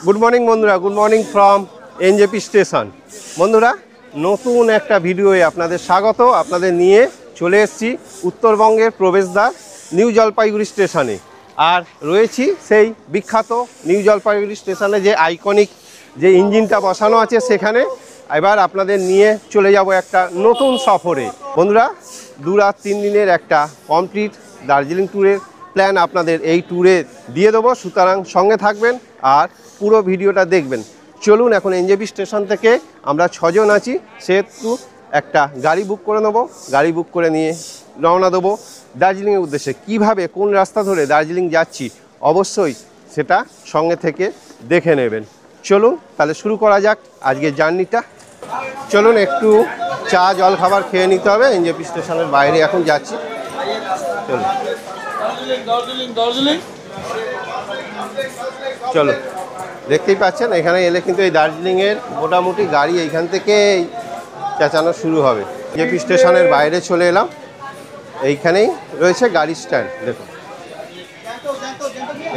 Good morning বন্ধুরা, good morning from NJP station. বন্ধুরা, নতুন একটা ভিডিওয়ে আপনাদের স্বাগত। আপনাদের নিয়ে চলে এসেছি উত্তরবঙ্গের প্রবেশদ্বার নিউ জলপাইগুড়ি স্টেশনে। আর রয়েছি সেই বিখ্যাত নিউ জলপাইগুড়ি স্টেশনে যে আইকনিক যে ইঞ্জিনটা বসানো আছে সেখানে। এবার আপনাদের নিয়ে চলে যাব একটা নতুন সফরে। বন্ধুরা, 2 রাত 3 দিনের একটা কমপ্লিট দার্জিলিং ট্যুরের প্ল্যান আপনাদের এই ট্যুরে দিয়ে দেবো, সুতরাং সঙ্গে থাকবেন আর পুরো ভিডিওটা দেখবেন। চলুন, এখন এনজেপি স্টেশন থেকে আমরা 6 জন আছি, সেহেতু একটা গাড়ি বুক করে নেবো। গাড়ি বুক করে নিয়ে রওনা দেবো দার্জিলিংয়ের উদ্দেশ্যে। কিভাবে কোন রাস্তা ধরে দার্জিলিং যাচ্ছি অবশ্যই সেটা সঙ্গে থেকে দেখে নেবেন। চলুন তাহলে শুরু করা যাক আজকের জার্নিটা। চলুন, একটু চা জল খাবার খেয়ে নিতে হবে। এনজেপি স্টেশনের বাইরে এখন যাচ্ছি। চলুন চলো, দেখতেই পাচ্ছেন এখানে এলে কিন্তু এই দার্জিলিংয়ের মোটামুটি গাড়ি এইখান থেকেই চেঁচানো শুরু হবে। এনজেপি স্টেশনের বাইরে চলে এলাম, এইখানেই রয়েছে গাড়ি স্ট্যান্ড। দেখুন,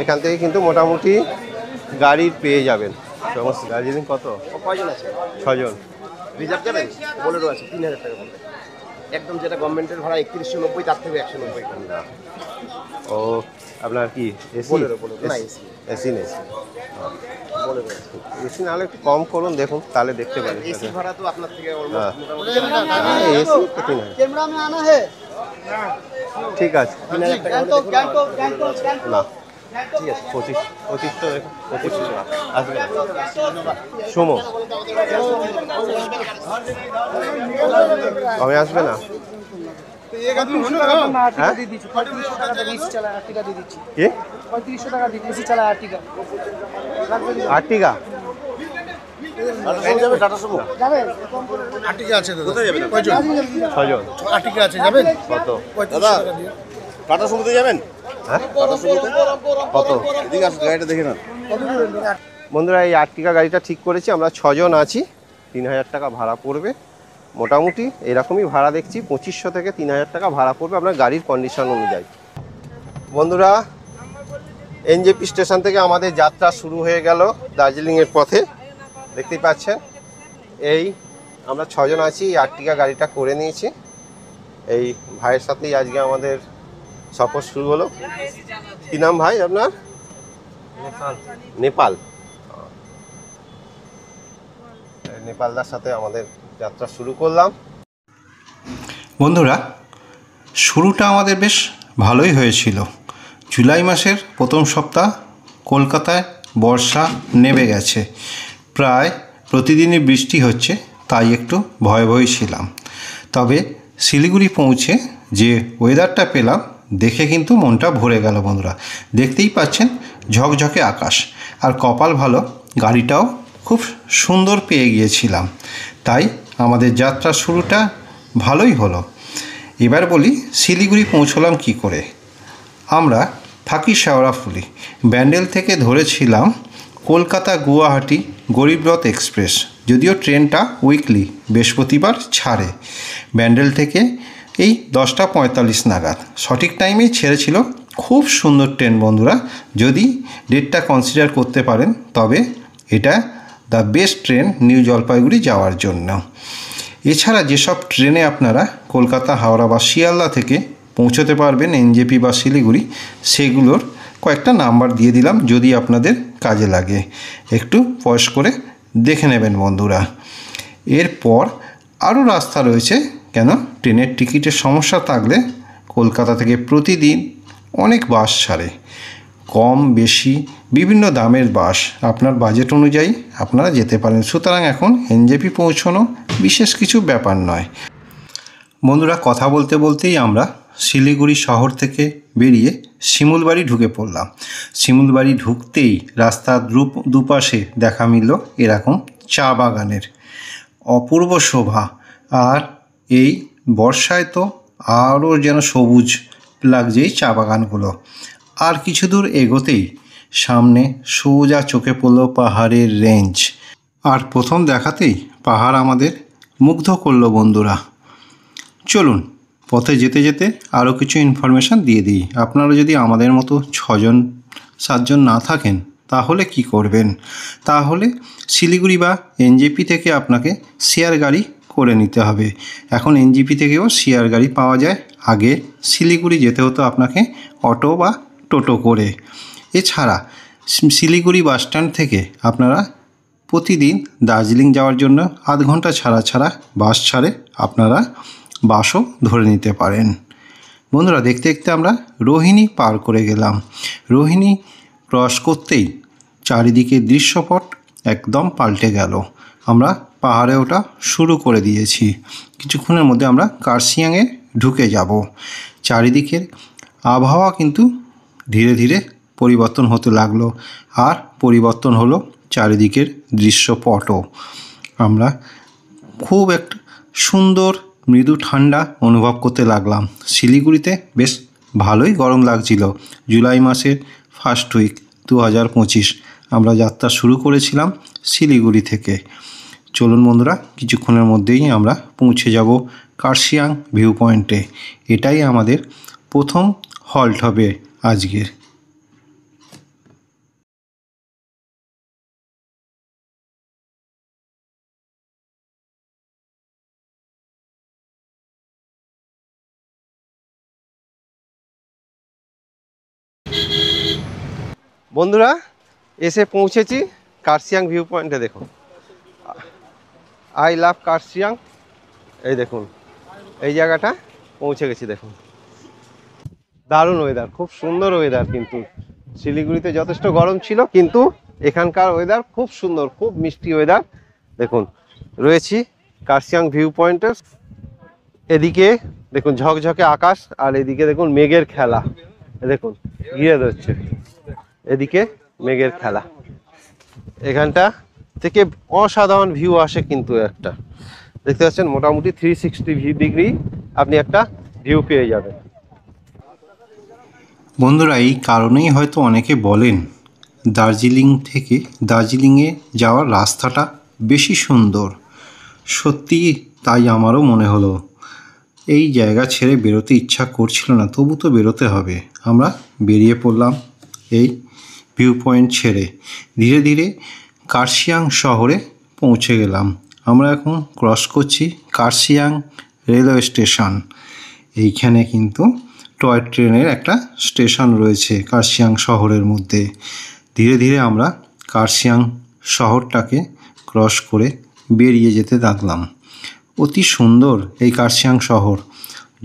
এখান থেকে কিন্তু মোটামুটি গাড়ি পেয়ে যাবেন সমস্ত। দার্জিলিং কত কয়জন আছে? 6 জন। রিজার্ভ যাবেন? বোলেরো আছে 3000 টাকা বলতে, একদম যেটা গভর্নমেন্টের ভাড়া 3190, তার থেকে 190 টাকা। ও, আপনার কি এসি? বোলেরো না, এসি। এসি নেই? বোলেরো এসি নাহলে একটু কম করুন, দেখুন তাহলে দেখতে পারেন। এসি ভাড়া তো আপনার থেকে এসি তো 3000। कैमरा में आना है। ঠিক আছে, 3000 টাকা गैंगटॉक गैंगटॉक गैंगटॉक না ঠিক আছে। 25 তো দেখুন, 25 আসবে না। সুমো কমে আসবে না? হ্যাঁ? কি 3500 টাকা দিচ্ছি, চালা আর্টিকা। আর্টিকা যাবে টাটা সুমো? যাবে? আর্টিকা আছে দাদা। কোথায় যাবেন? কয়জন? 6 জন। আর্টিকা আছে, যাবেন? কত? দাদা টাটা সুমোতে যাবেন? হ্যাঁ, টাটা সুমোতে কত? এদিকে আসুন, গাড়িটা দেখে নেন। বন্ধুরা, এই আর্টিকা গাড়িটা ঠিক করেছি। আমরা 6 জন আছি, 3000 টাকা ভাড়া পড়বে। মোটামুটি এরকমই ভাড়া দেখছি, 2500 থেকে 3000 টাকা ভাড়া পড়বে আপনার গাড়ির কন্ডিশন অনুযায়ী। বন্ধুরা, এনজেপি স্টেশন থেকে আমাদের যাত্রা শুরু হয়ে গেল দার্জিলিংয়ের পথে। দেখতেই পাচ্ছেন এই আমরা 6 জন আছি, এই আর্টিকা গাড়িটা করে নিয়েছি। এই ভাইয়ের সাথেই আজকে আমাদের সফর শুরু হলো। কী নাম ভাই আপনার? নেপাল। নেপালদার সাথে আমাদের যাত্রা শুরু করলাম। বন্ধুরা, শুরুটা আমাদের বেশ ভালোই হয়েছিল। জুলাই মাসের প্রথম সপ্তাহ কলকাতায় বর্ষা নেমে গেছে, প্রায় প্রতিদিনই বৃষ্টি হচ্ছে, তাই একটু ভয়ে ভয়ে ছিলাম। তবে শিলিগুড়ি পৌঁছে যে ওয়েদারটা পেলাম দেখে কিন্তু মনটা ভরে গেল। বন্ধুরা, দেখতেই পাচ্ছেন ঝকঝকে আকাশ, আর কপাল ভালো গাড়িটাও খুব সুন্দর পেয়ে গিয়েছিলাম, তাই আমাদের যাত্রা শুরুটা ভালোই হলো। এবার বলি শিলিগুড়ি পৌঁছলাম কি করে। আমরা থাকি শেওড়াফুলি। ব্যান্ডেল থেকে ধরেছিলাম কলকাতা গুয়াহাটি গরিবরথ এক্সপ্রেস, যদিও ট্রেনটা উইকলি বৃহস্পতিবার ছাড়ে। ব্যান্ডেল থেকে এই 10টা 45 নাগাদ সঠিক টাইমেই ছেড়েছিল। খুব সুন্দর ট্রেন বন্ধুরা, যদি ডেটটা কনসিডার করতে পারেন তবে এটা the best train new Jalpaiguri যাওয়ার জন্য। এছাড়া যেসব ট্রেনে আপনারা কলকাতা, হাওড়া বা শিয়ালদা থেকে পৌঁছতে পারবেন এনজেপি বা শিলিগুড়ি, সেগুলোর কয়েকটা নাম্বার দিয়ে দিলাম, যদি আপনাদের কাজে লাগে একটু পয়স করে দেখে নেবেন বন্ধুরা। এরপর আরও রাস্তা রয়েছে, কেন ট্রেনের টিকিটের সমস্যা থাকলে কলকাতা থেকে প্রতিদিন অনেক বাস ছাড়ে, কম বেশি বিভিন্ন দামের বাস, আপনার বাজেট অনুযায়ী আপনারা যেতে পারেন। সুতরাং এখন এনজেপি পৌঁছানো বিশেষ কিছু ব্যাপার নয়। বন্ধুরা, কথা বলতে বলতেই আমরা শিলিগুড়ি শহর থেকে বেরিয়ে শিমুলবাড়ি ঢুকে পড়লাম। শিমুলবাড়ি ঢুকতেই রাস্তার দুপাশে দেখা মিলল এরকম চা বাগানের অপূর্ব শোভা, আর এই বর্ষায় তো আরও যেন সবুজ লাগছে এই চা বাগানগুলো। আর কিছু দূর এগোতেই সামনে সোজা চোখে পড়ল পাহাড়ের রেঞ্জ, আর প্রথম দেখাতেই পাহাড় আমাদের মুগ্ধ করলো বন্ধুরা। চলুন পথে যেতে যেতে আরও কিছু ইনফরমেশান দিয়ে দিই। আপনারা যদি আমাদের মতো 6 জন 7 জন না থাকেন তাহলে কি করবেন? তাহলে শিলিগুড়ি বা এনজেপি থেকে আপনাকে শেয়ার গাড়ি করে নিতে হবে। এখন এনজেপি থেকেও শেয়ার গাড়ি পাওয়া যায়। আগে শিলিগুড়ি যেতে হতো আপনাকে অটো বা টোটো করে। এছাড়া শিলিগুড়ি বাসস্ট্যান্ড থেকে আপনারা প্রতিদিন দার্জিলিং যাওয়ার জন্য আধ ঘন্টা ছাড়া ছাড়া বাস ছাড়ে, আপনারা বাসও ধরে নিতে পারেন। বন্ধুরা, দেখতে দেখতে আমরা রোহিণী পার করে গেলাম। রোহিণী ক্রস করতেই চারিদিকে দৃশ্যপট একদম পাল্টে গেল। আমরা পাহাড়ে ওঠা শুরু করে দিয়েছি। কিছুক্ষণের মধ্যে আমরা কার্শিয়াংয়ে ঢুকে যাব। চারিদিকের আবহাওয়া কিন্তু ধীরে ধীরে পরিবর্তন হতে লাগলো, আর পরিবর্তন হলো চারিদিকের দৃশ্যপটও। আমরা খুব একটা সুন্দর মৃদু ঠান্ডা অনুভব করতে লাগলাম। শিলিগুড়িতে বেশ ভালোই গরম লাগছিল। জুলাই মাসের ফার্স্ট উইক 2025 আমরা যাত্রা শুরু করেছিলাম শিলিগুড়ি থেকে। চলুন বন্ধুরা, কিছুক্ষণের মধ্যেই আমরা পৌঁছে যাব কার্শিয়াং ভিউ পয়েন্টে। এটাই আমাদের প্রথম হল্ট হবে আজকের। বন্ধুরা, এসে পৌঁছেছি কার্শিয়াং ভিউ পয়েন্টে। দেখুন, আই লাভ কার্শিয়াং। এই দেখুন, এই জায়গাটা পৌঁছে গেছি। দেখুন, দারুণ ওয়েদার, খুব সুন্দর ওয়েদার। কিন্তু শিলিগুড়িতে যথেষ্ট গরম ছিল, কিন্তু এখানকার ওয়েদার খুব সুন্দর, খুব মিষ্টি ওয়েদার। দেখুন, রয়েছি কার্শিয়াং ভিউ পয়েন্টে। এদিকে দেখুন ঝকঝকে আকাশ, আর এদিকে দেখুন মেঘের খেলা। দেখুন ঘিরে ধরছে, এদিকে মেঘের খেলা। এখানটা থেকে অসাধারণ ভিউ আসে। কিন্তু একটা দেখতে পাচ্ছেন, মোটামুটি 360 ডিগ্রি আপনি একটা ভিউ পেয়ে যাবেন। বন্ধুরা, এই কারণেই হয়তো অনেকে বলেন দার্জিলিংয়ে যাওয়ার রাস্তাটা বেশি সুন্দর। সত্যি তাই আমারও মনে হলো। এই জায়গা ছেড়ে বেরোতে ইচ্ছা করছিল না, তবু তো বেরোতে হবে। আমরা বেরিয়ে পড়লাম এই ভিউ পয়েন্ট ছেড়ে। ধীরে ধীরে কার্শিয়াং শহরে পৌঁছে গেলাম। আমরা এখন ক্রস করছি কার্শিয়াং রেলওয়ে স্টেশন। এইখানে কিন্তু টয় ট্রেনের একটা স্টেশন রয়েছে কার্শিয়াং শহরের মধ্যে। ধীরে ধীরে আমরা কার্শিয়াং শহরটাকে ক্রস করে বেরিয়ে যেতে লাগলাম। অতি সুন্দর এই কার্শিয়াং শহর।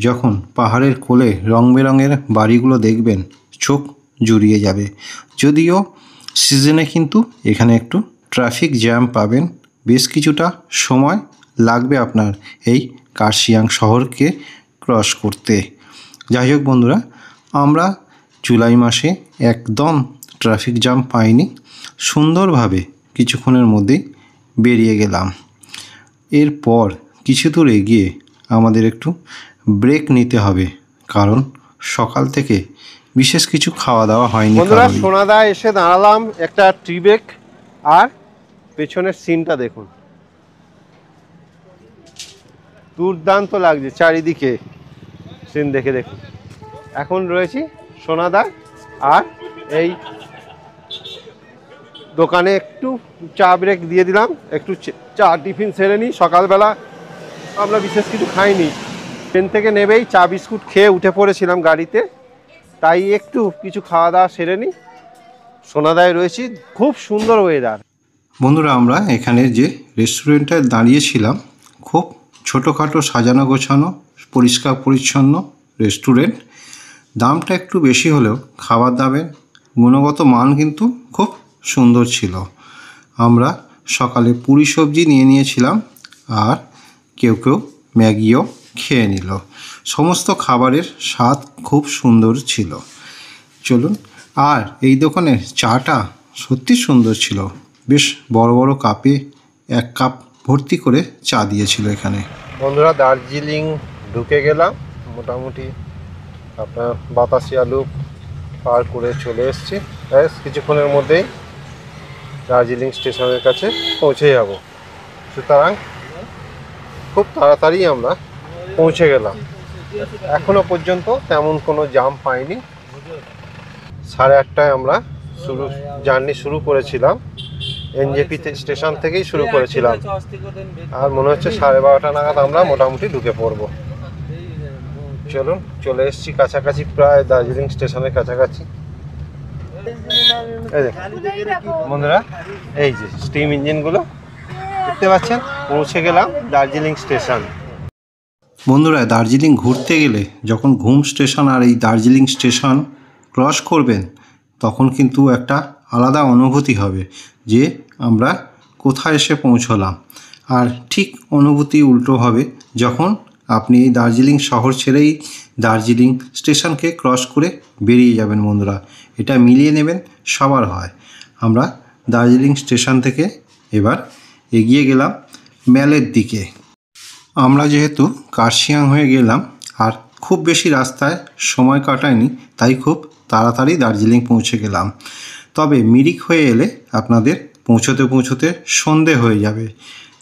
যখন পাহাড়ের কোলে রং বেরঙের বাড়িগুলো দেখবেন, চোখ জুড়িয়ে যাবে। যদিও সিজনে কিন্তু এখানে একটু ট্রাফিক জ্যাম পাবেন। বেশ কিছুটা সময় লাগবে আপনার এই কার্শিয়াং শহরকে ক্রস করতে। যাই হোক বন্ধুরা, আমরা জুলাই মাসে একদম ট্রাফিক জ্যাম পাইনি। সুন্দরভাবে কিছুক্ষণের মধ্যেই বেরিয়ে গেলাম। এরপর কিছু দূর এগিয়ে আমাদের একটু ব্রেক নিতে হবে, কারণ সকাল থেকে বিশেষ কিছু খাওয়া দাওয়া হয়নি। বন্ধুরা, সোনাদা এসে দাঁড়ালাম একটা টি ব্রেক। আর পেছনের সিনটা দেখুন, দুর্দান্ত লাগছে চারিদিকে সিন দেখে। দেখুন, এখন রয়েছি সোনাদা, আর এই দোকানে একটু চা ব্রেক দিয়ে দিলাম। একটু চা টিফিন সেরে নিই। সকালবেলা আমরা বিশেষ কিছু খাইনি, ট্রেন থেকে নেবেই চা বিস্কুট খেয়ে উঠে পড়েছিলাম গাড়িতে, তাই একটু কিছু খাওয়া দাওয়া সেরে নিই। সোনাদায় রয়েছি, খুব সুন্দর ওয়েদার। বন্ধুরা, আমরা এখানে যে রেস্টুরেন্টে দাঁড়িয়েছিলাম, খুব ছোটোখাটো সাজানো গোছানো পরিষ্কার পরিচ্ছন্ন রেস্টুরেন্ট। দামটা একটু বেশি হলেও খাবার দামের গুণগত মান কিন্তু খুব সুন্দর ছিল। আমরা সকালে পুরি সবজি নিয়ে নিয়েছিলাম, আর কেউ কেউ ম্যাগিও খেয়ে নিল। সমস্ত খাবারের স্বাদ খুব সুন্দর ছিল। চলুন, আর এই দোকানের চাটা সত্যি সুন্দর ছিল। বেশ বড় বড় কাপে 1 কাপ ভর্তি করে চা দিয়েছিল এখানে। বন্ধুরা, দার্জিলিং ঢুকে গেলাম। মোটামুটি আপনার বাতাসিয়া লুপ পার করে চলে এসেছি। ব্যাস কিছুক্ষণের মধ্যেই দার্জিলিং স্টেশনের কাছে পৌঁছে যাব। সুতরাং খুব তাড়াতাড়ি আমরা পৌঁছে গেলাম। এখনো পর্যন্ত তেমন কোনো জাম পাইনি। 8:30টায় আমরা জার্নি শুরু করেছিলাম, এনজেপি স্টেশন থেকেই শুরু করেছিলাম। আর মনে হচ্ছে 12:30 নাগাদ আমরা মোটামুটি ঢুকে পড়বো। চলুন, চলে এসেছি কাছাকাছি, প্রায় দার্জিলিং স্টেশনের কাছাকাছি। এই বন্ধুরা, এই যে স্টিম ইঞ্জিনগুলো দেখতে পাচ্ছেন, পৌঁছে গেলাম দার্জিলিং স্টেশন। বন্ধুরা, দার্জিলিং ঘুরতে গেলে যখন ঘুম স্টেশন আর এই দার্জিলিং স্টেশন ক্রস করবেন, তখন কিন্তু একটা আলাদা অনুভূতি হবে যে আমরা কোথায় এসে পৌঁছলাম। আর ঠিক অনুভূতি উল্টো হবে যখন আপনি এই দার্জিলিং শহর ছেড়েই দার্জিলিং স্টেশনকে ক্রস করে বেরিয়ে যাবেন। বন্ধুরা, এটা মিলিয়ে নেবেন, সবার হয়। আমরা দার্জিলিং স্টেশন থেকে এবার এগিয়ে গেলাম ম্যালের দিকে। আমরা যেহেতু কার্শিয়াং হয়ে গেলাম আর খুব বেশি রাস্তায় সময় কাটায়নি, তাই খুব তাড়াতাড়ি দার্জিলিং পৌঁছে গেলাম। তবে মিরিক হয়ে এলে আপনাদের পৌঁছতে পৌঁছতে সন্ধে হয়ে যাবে,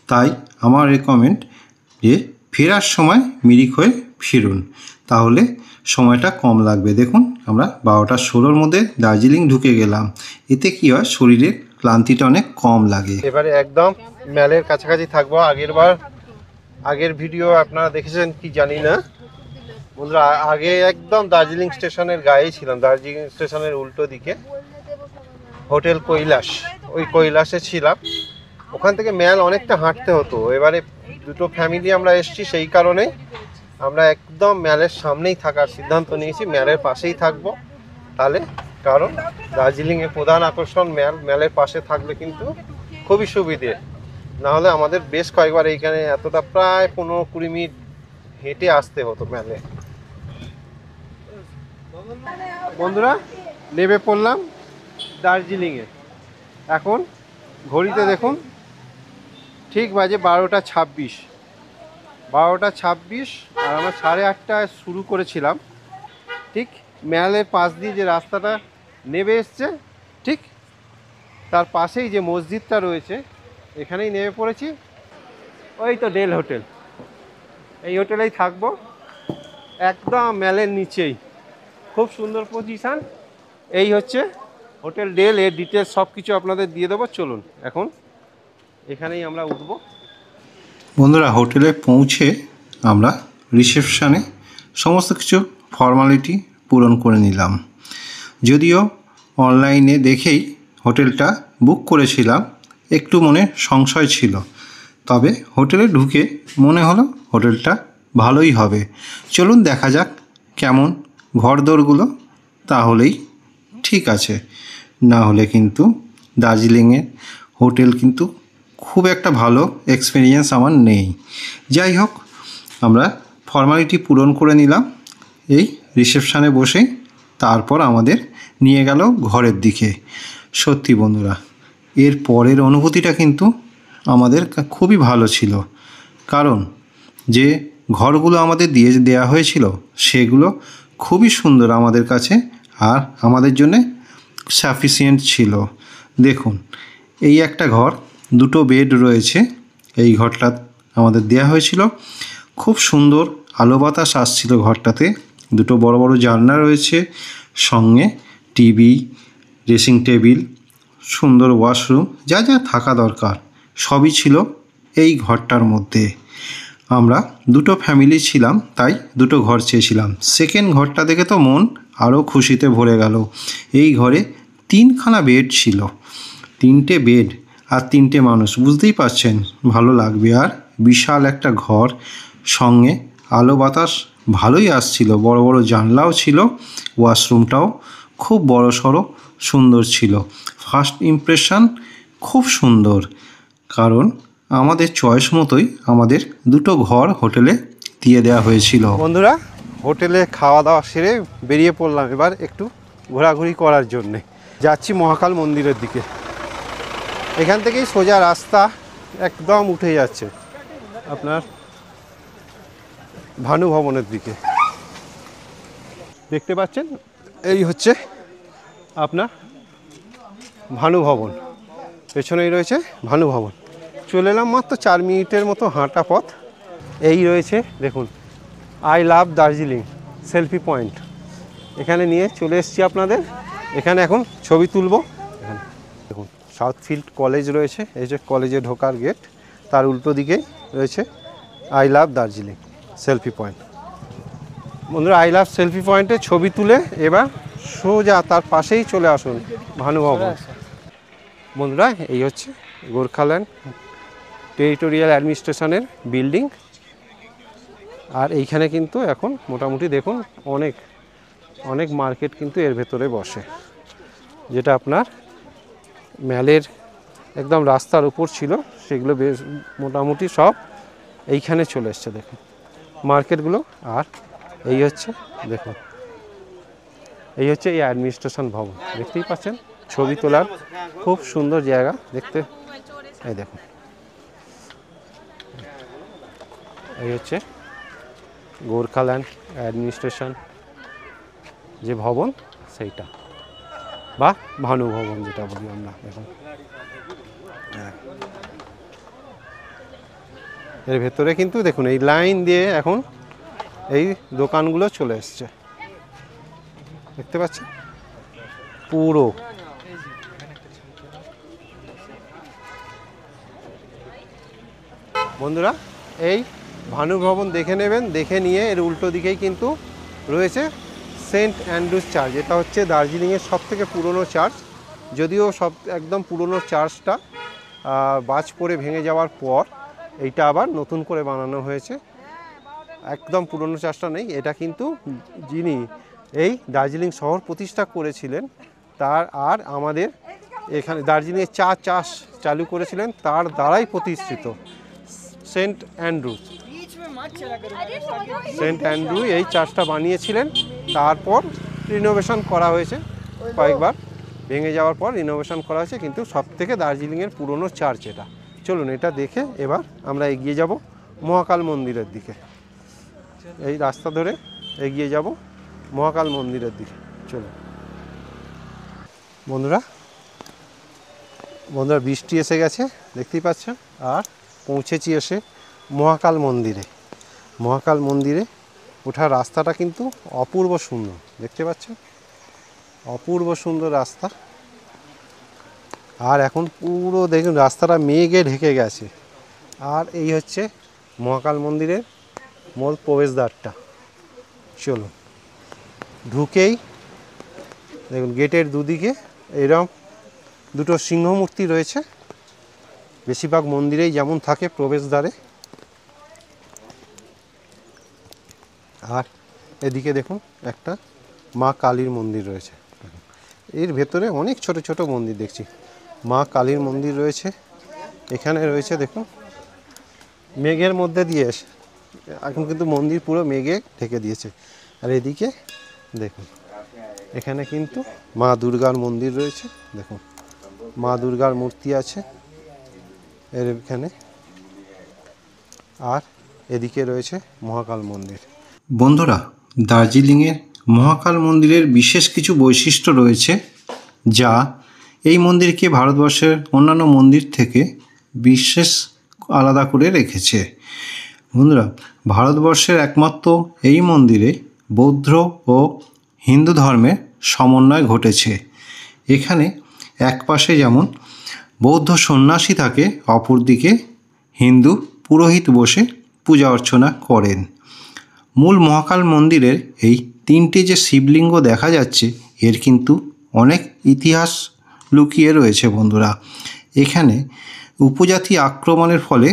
তাই আমার রেকমেন্ড যে ফেরার সময় মিরিক হয়ে ফিরুন, তাহলে সময়টা কম লাগবে। দেখুন, আমরা 12:16 মধ্যে দার্জিলিং ঢুকে গেলাম। এতে কী হয়, শরীরের ক্লান্তিটা অনেক কম লাগে। এবারে একদম ম্যালের কাছাকাছি থাকবো। আগের ভিডিও আপনারা দেখেছেন কি জানি না বন্ধুরা, আগে একদম দার্জিলিং স্টেশনের গায়েই ছিলাম, দার্জিলিং স্টেশনের উল্টো দিকে হোটেল কৈলাস, ওই কৈলাসে ছিলাম। ওখান থেকে ম্যাল অনেকটা হাঁটতে হতো। এবারে দুটো ফ্যামিলি আমরা এসেছি, সেই কারণে আমরা একদম ম্যালের সামনেই থাকার সিদ্ধান্ত নিয়েছি, ম্যালের পাশেই থাকবো। তাহলে কারণ দার্জিলিংয়ের প্রধান আকর্ষণ ম্যালের পাশে থাকলে কিন্তু খুবই সুবিধে। নাহলে আমাদের বেশ কয়েকবার এইখানে এতটা প্রায় 15-20 মিনিট হেঁটে আসতে হতো ম্যালে। বন্ধুরা, নেমে পড়লাম দার্জিলিংয়ে। এখন ঘড়িতে দেখুন, ঠিক বাজে 12:26। 12:26 আর আমরা 8:30টায় শুরু করেছিলাম। ঠিক ম্যালের পাশ দিয়ে যে রাস্তাটা নেমে এসছে, ঠিক তার পাশেই যে মসজিদটা রয়েছে, এখানেই নেমে পড়েছি। ওই তো ডেল হোটেল, এই হোটেলেই থাকবো, একদম ম্যালের নিচেই। খুব সুন্দর পজিশান। এই হচ্ছে হোটেল ডেল, এর ডিটেলস সব কিছু আপনাদের দিয়ে দেবো। চলুন, এখন এখানেই আমরা উঠবো। বন্ধুরা, হোটেলে পৌঁছে আমরা রিসেপশানে সমস্ত কিছু ফর্মালিটি পূরণ করে নিলাম। যদিও অনলাইনে দেখেই হোটেলটা বুক করেছিলাম, একটু মনে সংশয় ছিল, তবে হোটেলে ঢুকে মনে হলো হোটেলটা ভালোই হবে। চলুন দেখা যাক কেমন ঘরদোরগুলো, তাহলেই ঠিক আছে। না হলে কিন্তু দার্জিলিংয়ের হোটেল কিন্তু খুব একটা ভালো এক্সপিরিয়েন্স আমার নেই। যাই হোক, আমরা ফর্মালিটি পূরণ করে নিলাম এই রিসেপশানে বসেই। তারপর আমাদের নিয়ে গেল ঘরের দিকে। সত্যি বন্ধুরা, এর পরের অনুভূতিটা কিন্তু আমাদের খুবই ভালো ছিল, কারণ যে ঘরগুলো আমাদের দেওয়া হয়েছিল সেগুলো খুবই সুন্দর আমাদের কাছে, আর আমাদের জন্যে সাফিসিয়েন্ট ছিল। দেখুন, এই একটা ঘর, 2টো বেড রয়েছে। এই ঘরটা আমাদের দেয়া হয়েছিল, খুব সুন্দর আলো বাতাস আসছিল ঘরটাতে। 2টো বড় বড় জানলা রয়েছে, সঙ্গে টিভি, ড্রেসিং টেবিল, সুন্দর ওয়াশরুম, যা যা থাকা দরকার সবই ছিল এই ঘরটার মধ্যে। আমরা 2টো ফ্যামিলি ছিলাম, তাই 2টো ঘর চেয়েছিলাম। সেকেন্ড ঘরটা দেখে তো মন আরও খুশিতে ভরে গেল। এই ঘরে 3খানা বেড ছিল, 3টে বেড আর 3টে মানুষ, বুঝতেই পারছেন ভালো লাগবে। আর বিশাল একটা ঘর, সঙ্গে আলো বাতাস ভালোই আসছিল, বড় বড় জানলাও ছিল, ওয়াশরুমটাও খুব বড় সড়ো সুন্দর ছিল। ফার্স্ট ইমপ্রেশন খুব সুন্দর, কারণ আমাদের চয়েস মতোই আমাদের 2টো ঘর হোটেলে দিয়ে দেওয়া হয়েছিল। বন্ধুরা, হোটেলে খাওয়া দাওয়া সেরে বেরিয়ে পড়লাম এবার একটু ঘোরাঘুরি করার জন্যে। যাচ্ছি মহাকাল মন্দিরের দিকে। এখান থেকেই সোজা রাস্তা একদম উঠে যাচ্ছে আপনার ভানু ভবনের দিকে। দেখতে পাচ্ছেন, এই হচ্ছে আপনার ভানু ভবন, পেছনেই রয়েছে ভানু ভবন। চলে এলাম, মাত্র 4 মিনিটের মতো হাঁটা পথ। এই রয়েছে দেখুন, I love Darjeeling selfie point, এখানে নিয়ে চলে এসেছি আপনাদের। এখানে এখন ছবি তুলব। এখানে দেখুন সাউথফিল্ড কলেজ রয়েছে, এই যে কলেজে ঢোকার গেট, তার উল্টো দিকেই রয়েছে I love Darjeeling selfie point. বন্ধুরা আই লাভ সেলফি পয়েন্টে ছবি তুলে এবার সোজা তার পাশেই চলে আসুন ভানু ভবন। বন্ধুরা এই হচ্ছে গোর্খাল্যান্ড টেরিটোরিয়াল অ্যাডমিনিস্ট্রেশনের বিল্ডিং। আর এইখানে কিন্তু এখন মোটামুটি দেখুন অনেক অনেক মার্কেট কিন্তু এর ভেতরে বসে, যেটা আপনার ম্যালের একদম রাস্তার উপর ছিল সেগুলো বেশ মোটামুটি সব এইখানে চলে এসছে দেখুন মার্কেটগুলো। আর এই হচ্ছে দেখুন এই হচ্ছে এই অ্যাডমিনিস্ট্রেশন ভবন, দেখতেই পাচ্ছেন ছবি তোলার খুব সুন্দর জায়গা দেখতে। এই দেখুন এই হচ্ছে গোর্খাল্যান্ড অ্যাডমিনিস্ট্রেশন যে ভবন সেইটা, বা ভানু ভবন যেটা বলি আমরা। দেখুন এর ভেতরে কিন্তু দেখুন এই লাইন দিয়ে এখন এই দোকানগুলো চলে এসছে, দেখতে পাচ্ছেন পুরো। বন্ধুরা এই ভানু ভবন দেখে নেবেন, দেখে নিয়ে এর উল্টো দিকেই কিন্তু রয়েছে সেন্ট অ্যান্ড্রুজ চার্চ। এটা হচ্ছে দার্জিলিংয়ের সবথেকে পুরনো চার্চ, যদিও একদম পুরনো চার্চটা বাজ পড়ে ভেঙে যাওয়ার পর এইটা আবার নতুন করে বানানো হয়েছে। একদম পুরনো চার্চটা নেই, এটা কিন্তু যিনি এই দার্জিলিং শহর প্রতিষ্ঠা করেছিলেন তার আর আমাদের এখানে দার্জিলিংয়ে চা চাষ চালু করেছিলেন তার দ্বারাই প্রতিষ্ঠিত সেন্ট অ্যান্ড্রুজ। সেন্ট অ্যান্ড্রু এই চার্চটা বানিয়েছিলেন, তারপর রিনোভেশন করা হয়েছে কয়েকবার, ভেঙে যাওয়ার পর রিনোভেশন করা হয়েছে, কিন্তু সবথেকে দার্জিলিংয়ের পুরনো চার্চ এটা। চলুন এটা দেখে এবার আমরা এগিয়ে যাব মহাকাল মন্দিরের দিকে। এই রাস্তা ধরে এগিয়ে যাব মহাকাল মন্দিরের দিকে। চলুন বন্ধুরা বৃষ্টি এসে গেছে দেখতেই পাচ্ছেন, আর পৌঁছেছি এসে মহাকাল মন্দিরে। মহাকাল মন্দিরে ওঠার রাস্তাটা কিন্তু অপূর্ব সুন্দর, দেখতে পাচ্ছেন অপূর্ব সুন্দর রাস্তা। আর এখন পুরো দেখুন রাস্তাটা মেঘে ঢেকে গেছে। আর এই হচ্ছে মহাকাল মন্দিরের মূল প্রবেশদ্বারটা। চলুন ঢুকেই দেখুন গেটের দুদিকে এরকম দুটো সিংহ মূর্তি রয়েছে, বেশিরভাগ মন্দিরেই যেমন থাকে প্রবেশদ্বারে। আর এদিকে দেখুন একটা মা কালীর মন্দির রয়েছে, এর ভেতরে অনেক ছোট ছোট মন্দির দেখছি। মা কালীর মন্দির রয়েছে, এখানে রয়েছে দেখুন মেঘের মধ্যে দিয়ে এখন কিন্তু মন্দির পুরো মেঘে ঢেকে দিয়েছে। আর এদিকে দেখুন এখানে কিন্তু মা দুর্গার মন্দির রয়েছে, দেখুন মা দুর্গার মূর্তি আছে এর এখানে। আর এদিকে রয়েছে মহাকাল মন্দির। বন্ধুরা দার্জিলিংয়ের মহাকাল মন্দিরের বিশেষ কিছু বৈশিষ্ট্য রয়েছে, যা এই মন্দিরকে ভারতবর্ষের অন্যান্য মন্দির থেকে বিশেষ আলাদা করে রেখেছে। বন্ধুরা ভারতবর্ষের একমাত্র এই মন্দিরে বৌদ্ধ ও হিন্দু ধর্মের সমন্বয় ঘটেছে। এখানে এক পাশে যেমন বৌদ্ধ সন্ন্যাসী থাকে, অপরদিকে হিন্দু পুরোহিত বসে পূজা অর্চনা করেন। মূল মহাকাল মন্দিরের এই তিনটি যে শিবলিঙ্গ দেখা যাচ্ছে এর কিন্তু অনেক ইতিহাস লুকিয়ে রয়েছে। বন্ধুরা এখানে উপজাতি আক্রমণের ফলে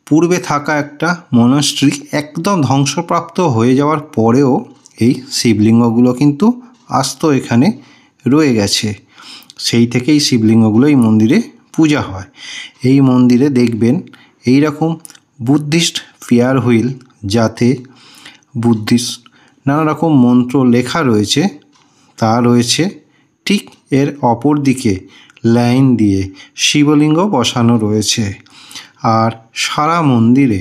পূর্বে থাকা একটা মনাস্ট্রি একদম ধ্বংসপ্রাপ্ত হয়ে যাওয়ার পরেও এই শিবলিঙ্গগুলো কিন্তু আস্ত এখানে রয়ে গেছে। সেই থেকেই শিবলিঙ্গগুলো এই মন্দিরে পূজা হয়। এই মন্দিরে দেখবেন এই রকম বুদ্ধিস্ট ফেয়ার হুইল, যাতে বুদ্ধিস্ট নানা রকম মন্ত্র লেখা রয়েছে, তা রয়েছে। ঠিক এর অপর দিকে লাইন দিয়ে শিবলিঙ্গ বসানো রয়েছে। আর সারা মন্দিরে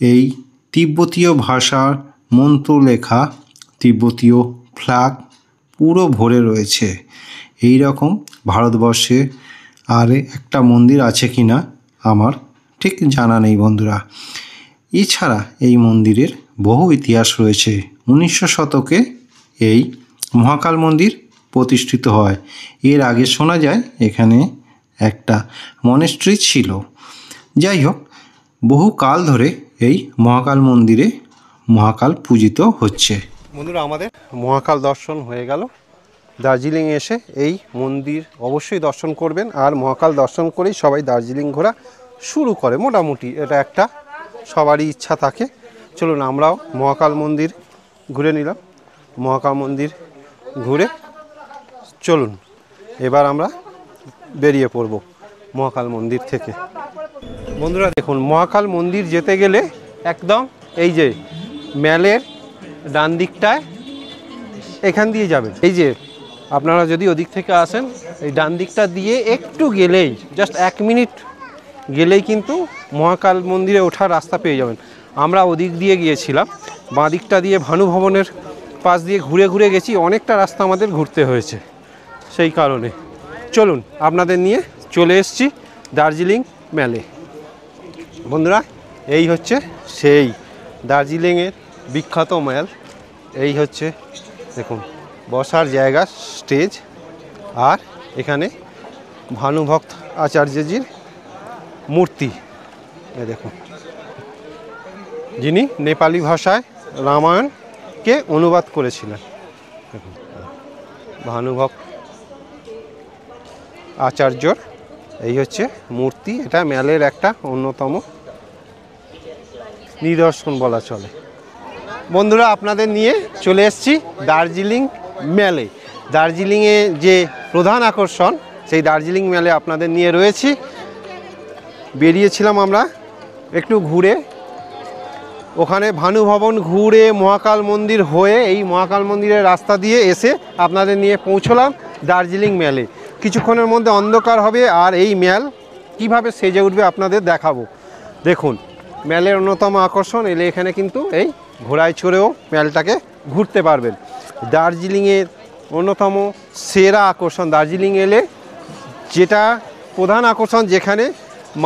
এই তিব্বতীয় ভাষার মন্ত্র লেখা তিব্বতীয় ফ্ল্যাগ পুরো ভরে রয়েছে। এই রকম ভারতবর্ষে আর একটা মন্দির আছে কি না আমার ঠিক জানা নেই বন্ধুরা। এছাড়া এই মন্দিরের বহু ইতিহাস রয়েছে। 19 শতকে এই মহাকাল মন্দির প্রতিষ্ঠিত হয়। এর আগে শোনা যায় এখানে একটা মনেস্ট্রি ছিল। যাই হোক, বহু কাল ধরে এই মহাকাল মন্দিরে মহাকাল পূজিত হচ্ছে। বন্ধুরা, আমাদের মহাকাল দর্শন হয়ে গেল। দার্জিলিং এসে এই মন্দির অবশ্যই দর্শন করবেন, আর মহাকাল দর্শন করেই সবাই দার্জিলিং ঘোরা শুরু করে। মোটামুটি এটা একটা সবারই ইচ্ছা থাকে। চলুন আমরাও মহাকাল মন্দির ঘুরে নিলাম। মহাকাল মন্দির ঘুরে চলুন এবার আমরা বেরিয়ে পড়ব মহাকাল মন্দির থেকে। বন্ধুরা দেখুন, মহাকাল মন্দির যেতে গেলে একদম এই যে ম্যালের ডান দিকটায় এখান দিয়ে যাবেন। এই যে আপনারা যদি ওদিক থেকে আসেন, এই ডান দিকটা দিয়ে একটু গেলেই, জাস্ট 1 মিনিট গেলেই কিন্তু মহাকাল মন্দিরে ওঠার রাস্তা পেয়ে যাবেন। আমরা ওদিক দিয়ে গিয়েছিলাম, বাঁ দিকটা দিয়ে ভানু ভবনের পাশ দিয়ে ঘুরে ঘুরে গেছি। অনেকটা রাস্তা আমাদের ঘুরতে হয়েছে সেই কারণে। চলুন আপনাদের নিয়ে চলে এসেছি দার্জিলিং ম্যালে। বন্ধুরা, এই হচ্ছে সেই দার্জিলিংয়ের বিখ্যাত ম্যাল। এই হচ্ছে দেখুন বসার জায়গা, স্টেজ, আর এখানে ভানুভক্ত আচার্যজির মূর্তি। এই দেখুন, যিনি নেপালি ভাষায় রামায়ণকে অনুবাদ করেছিলেন। দেখুন, ভানুভক্ত আচার্যর এই হচ্ছে মূর্তি। এটা ম্যালের একটা অন্যতম নিদর্শন বলা চলে। বন্ধুরা, আপনাদের নিয়ে চলে এসেছি দার্জিলিং ম্যালে। দার্জিলিংয়ে যে প্রধান আকর্ষণ, সেই দার্জিলিং ম্যালে আপনাদের নিয়ে রয়েছি। বেরিয়েছিলাম আমরা একটু ঘুরে, ওখানে ভানু ভবন ঘুরে মহাকাল মন্দির হয়ে এই মহাকাল মন্দিরের রাস্তা দিয়ে এসে আপনাদের নিয়ে পৌঁছলাম দার্জিলিং ম্যালে। কিছুক্ষণের মধ্যে অন্ধকার হবে, আর এই ম্যাল কিভাবে সেজে উঠবে আপনাদের দেখাবো। দেখুন, ম্যালের অন্যতম আকর্ষণ এলে এখানে কিন্তু এই ঘোড়ায় চড়েও ম্যালটাকে ঘুরতে পারবেন। দার্জিলিংয়ের অন্যতম সেরা আকর্ষণ, দার্জিলিং এলে যেটা প্রধান আকর্ষণ, যেখানে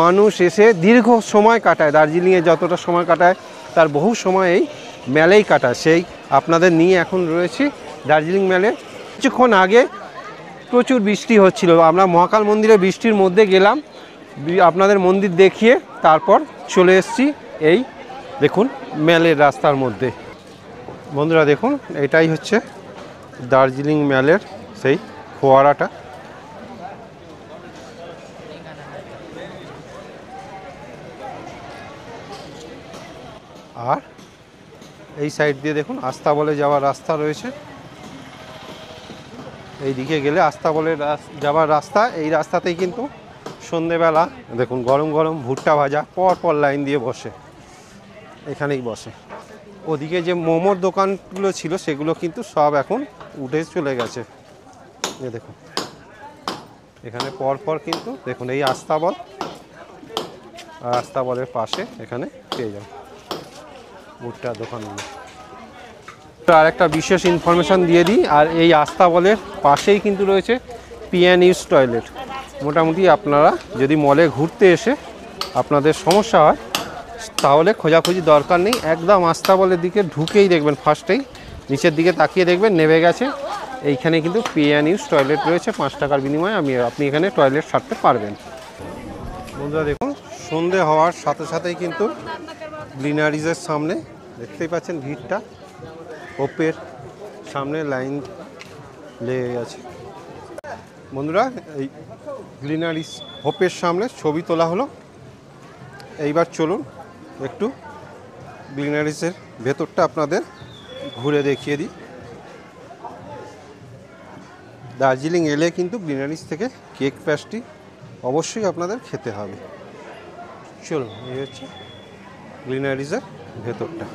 মানুষ এসে দীর্ঘ সময় কাটায়, দার্জিলিংয়ে যতটা সময় কাটায় তার বহু সময় এই ম্যালেই কাটায়। সেই আপনাদের নিয়ে এখন রয়েছি দার্জিলিং ম্যালে। কিছুক্ষণ আগে প্রচুর বৃষ্টি হচ্ছিল, আমরা মহাকাল মন্দিরে বৃষ্টির মধ্যে গেলাম, আপনাদের মন্দির দেখিয়ে তারপর চলে এসেছি এই দেখুন ম্যালের রাস্তার মধ্যে। বন্ধুরা দেখুন, এটাই হচ্ছে দার্জিলিং ম্যালের সেই ফোয়ারাটা। আর এই সাইড দিয়ে দেখুন আস্তাবলে যাওয়ার রাস্তা রয়েছে। এই দিকে গেলে আস্তাবলে যাওয়ার রাস্তা। এই রাস্তাতেই কিন্তু সন্ধেবেলা দেখুন গরম গরম ভুট্টা ভাজা পর পর লাইন দিয়ে বসে, এখানেই বসে। ওদিকে যে মোমোর দোকানগুলো ছিল সেগুলো কিন্তু সব এখন উঠে চলে গেছে। এ দেখুন, এখানে পর পর কিন্তু দেখুন এই আস্তাবল, আর আস্তাবলের পাশে এখানে পেয়ে যান ভুট্টার দোকানগুলো। আর একটা বিশেষ ইনফরমেশান দিয়ে দিই, আর এই আস্তাবলের পাশেই কিন্তু রয়েছে পিএনইউজ টয়লেট। মোটামুটি আপনারা যদি মলে ঘুরতে এসে আপনাদের সমস্যা হয় তাহলে খোঁজাখুঁজি দরকার নেই, একদম আস্তাবলের দিকে ঢুকেই দেখবেন ফার্স্টেই নিচের দিকে তাকিয়ে দেখবেন নেমে গেছে এইখানে কিন্তু পিএনইউজ টয়লেট রয়েছে। 5 টাকার বিনিময়ে আপনি এখানে টয়লেট সারতে পারবেন। বন্ধুরা দেখুন, সন্ধে হওয়ার সাথে সাথেই কিন্তু গ্লিনারিজের সামনে দেখতেই পাচ্ছেন ভিড়টা, হোপের সামনে লাইন লেগে গেছে। বন্ধুরা, এই গ্লিনারিজ হোপের সামনে ছবি তোলা হলো। এইবার চলুন একটু গ্লিনারিজের ভেতরটা আপনাদের ঘুরে দেখিয়ে দিই। দার্জিলিং এলে কিন্তু গ্লিনারিজ থেকে কেক পেস্ট্রি অবশ্যই আপনাদের খেতে হবে। চলুন, এই হচ্ছে গ্লিনারিজের ভেতরটা।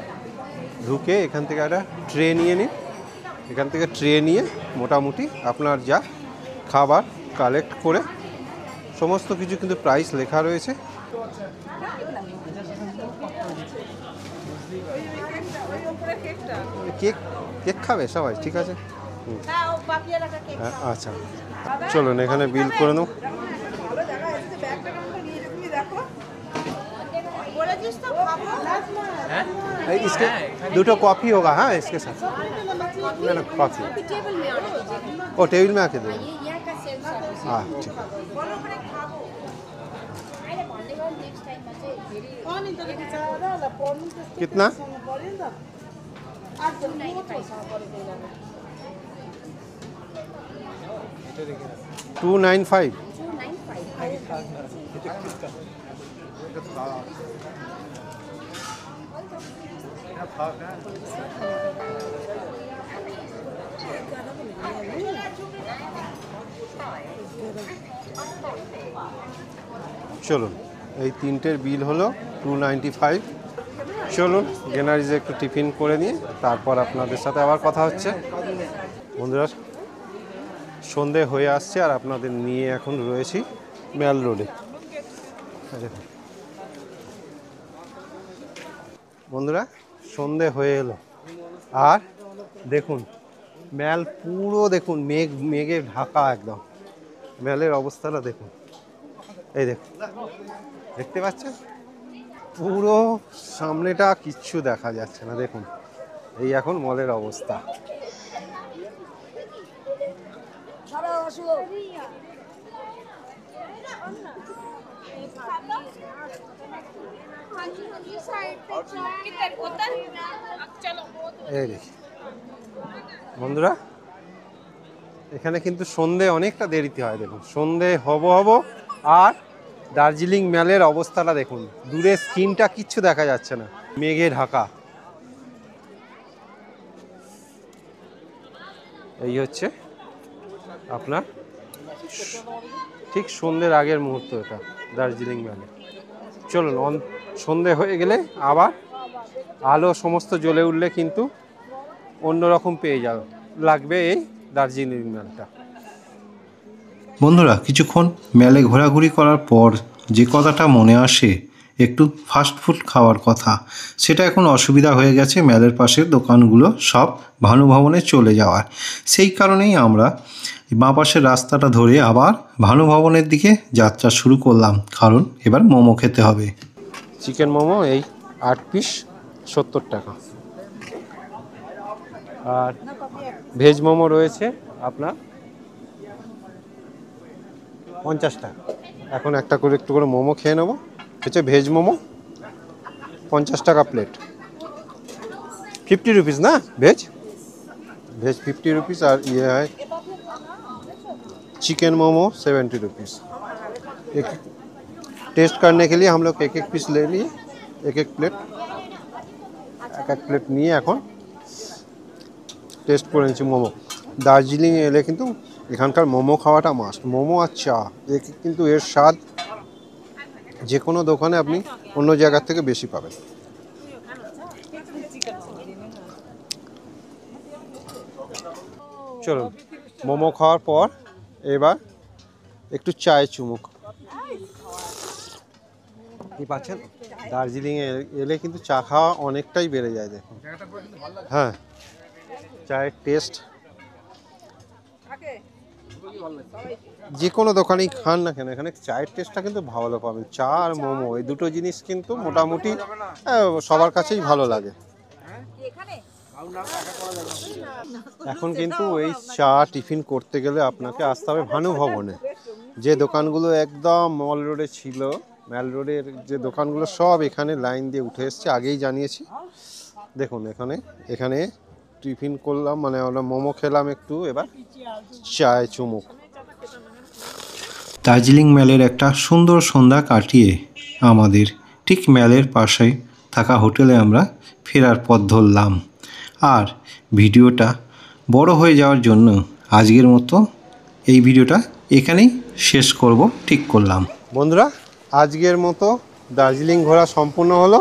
ঢুকে এখান থেকে একটা ট্রে নিয়ে নিন, এখান থেকে ট্রে নিয়ে মোটামুটি আপনার যা খাবার কালেক্ট করে সমস্ত কিছু কিন্তু প্রাইস লেখা রয়েছে। কেক কেক খাবে সবাই? ঠিক আছে, আচ্ছা চলুন এখানে বিল করে নেব। इसके दूटो कॉफ़ी होगा हाँ इसके साथ ना ना कॉफ़ी टेबल में ऑर्डर कीजिएगा ओ टेबल में आके दो ये यहाँ का सेल्फ सर्भिस हाँ ठीक है अहिले भन्ने गरौँ नेक्स्ट टाइममा चाहिँ फेरि कितना 295 চলুন এই তিনটের বিল হলো 295 চলুন গেনারিজে একটু টিফিন করে নিয়ে তারপর আপনাদের সাথে আবার কথা হচ্ছে বন্ধুরা সন্ধে হয়ে আসছে আর আপনাদের নিয়ে এখন রয়েছি ম্যাল রোডে বন্ধুরা সন্ধে হয়ে এলো আর দেখুন ম্যাল পুরো দেখুন মেঘে ঢাকা একদম ম্যালের অবস্থাটা দেখুন এই দেখুন দেখতে পাচ্ছেন পুরো সামনেটা কিচ্ছু দেখা যাচ্ছে না দেখুন এই এখন মলের অবস্থা এই দেখি বন্ধুরা এখানে কিন্তু সন্ধে অনেকটা দেরিতে হয় দেখুন সন্ধে হব আর দার্জিলিং ম্যালের অবস্থাটা দেখুন দূরে স্কিনটা কিচ্ছু দেখা যাচ্ছে না মেঘে ঢাকা এই হচ্ছে আপনার ঠিক সন্ধ্যের আগের মুহূর্ত এটা দার্জিলিং ম্যালে চলুন সন্ধে হয়ে গেলে আবার আলো সমস্ত জ্বলে উঠলে কিন্তু অন্যরকম পেয়ে লাগবে এই দার্জিলিং ম্যালটা বন্ধুরা কিছুক্ষণ মেলে ঘোরাঘুরি করার পর যে কথাটা মনে আসে একটু ফাস্ট ফুড খাওয়ার কথা সেটা এখন অসুবিধা হয়ে গেছে মেলের পাশের দোকানগুলো সব ভানু ভবনে চলে যাওয়ার সেই কারণেই আমরা বাঁ পাশের রাস্তাটা ধরে আবার ভানু ভবনের দিকে যাত্রা শুরু করলাম কারণ এবার মোমো খেতে হবে চিকেন মোমো এই 8 পিস 70 টাকা আর ভেজ মোমো রয়েছে আপনার 50 টাকা এখন একটা করে একটু করে মোমো খেয়ে নেবো হচ্ছে ভেজ মোমো 50 টাকা প্লেট 50 रुपीस ना वेज 50 रुपीस और ये है चिकन मोमो 70 रुपीस एक टेस्ट करने के लिए हम लोग एक पीस ले लिए एक प्लेट নিয়ে এখন টেস্ট করে নিচ্ছি মোমো দার্জিলিং এলে কিন্তু এখানকার মোমো খাওয়াটা মাস্ট মোমো আর চা কিন্তু এর স্বাদ যে কোনো দোকানে আপনি অন্য জায়গা থেকে বেশি পাবেন চলুন মোমো খাওয়ার পর এবার একটু চায়ে চুমুক কি পাচ্ছেন দার্জিলিংয়ে এলে কিন্তু চা খাওয়া অনেকটাই বেড়ে যায় দেখুন হ্যাঁ চায়ের টেস্ট যে কোনো দোকানেই খান না কেন এখানে চায়ের টেস্টটা কিন্তু ভালো পাবেন চা আর মোমো এই দুটো জিনিস কিন্তু মোটামুটি সবার কাছেই ভালো লাগে এখন কিন্তু এই চা টিফিন করতে গেলে আপনাকে আসতে হবে ভানু ভবনে যে দোকানগুলো একদম মল রোডে ছিল ম্যাল রোডের যে দোকানগুলো সব এখানে লাইন দিয়ে উঠে এসছে আগেই জানিয়েছি দেখুন এখানে টিফিন করলাম মানে আমরা মোমো খেলাম একটু এবার চায় চুমুক দার্জিলিং ম্যালের একটা সুন্দর সন্ধ্যা কাটিয়ে আমাদের ঠিক ম্যালের পাশে থাকা হোটেলে আমরা ফেরার পথ ধরলাম আর ভিডিওটা বড় হয়ে যাওয়ার জন্য আজকের মতো এই ভিডিওটা এখানেই শেষ করব ঠিক করলাম বন্ধুরা আজকের মতো দার্জিলিং ঘোরা সম্পূর্ণ হলো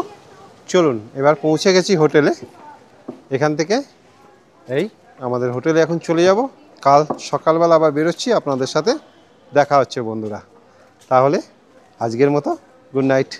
চলুন এবার পৌঁছে গেছি হোটেলে এখান থেকে এই আমাদের হোটেলে এখন চলে যাব কাল সকালবেলা আবার বেরোচ্ছি আপনাদের সাথে দেখা হচ্ছে বন্ধুরা তাহলে আজকের মতো গুড নাইট